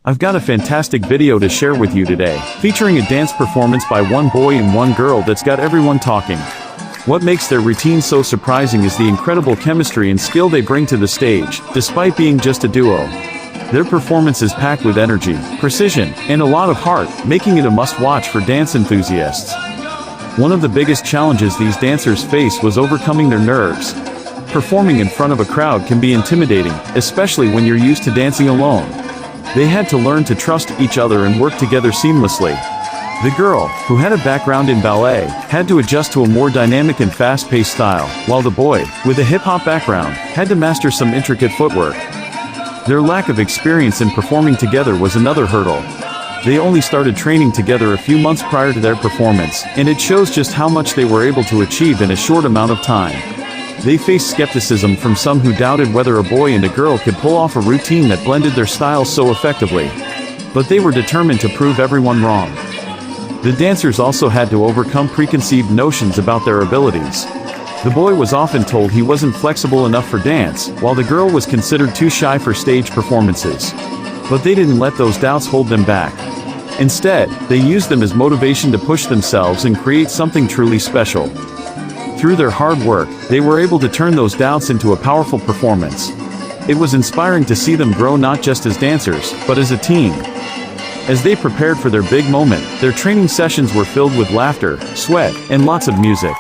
I've got a fantastic video to share with you today, featuring a dance performance by one boy and one girl that's got everyone talking. What makes their routine so surprising is the incredible chemistry and skill they bring to the stage, despite being just a duo. Their performance is packed with energy, precision, and a lot of heart, making it a must-watch for dance enthusiasts. One of the biggest challenges these dancers face was overcoming their nerves. Performing in front of a crowd can be intimidating, especially when you're used to dancing alone. They had to learn to trust each other and work together seamlessly. The girl, who had a background in ballet, had to adjust to a more dynamic and fast-paced style, while the boy, with a hip-hop background, had to master some intricate footwork. Their lack of experience in performing together was another hurdle. They only started training together a few months prior to their performance, and it shows just how much they were able to achieve in a short amount of time. They faced skepticism from some who doubted whether a boy and a girl could pull off a routine that blended their styles so effectively. But they were determined to prove everyone wrong. The dancers also had to overcome preconceived notions about their abilities. The boy was often told he wasn't flexible enough for dance, while the girl was considered too shy for stage performances. But they didn't let those doubts hold them back. Instead, they used them as motivation to push themselves and create something truly special. Through their hard work, they were able to turn those doubts into a powerful performance. It was inspiring to see them grow not just as dancers, but as a team. As they prepared for their big moment, their training sessions were filled with laughter, sweat, and lots of music.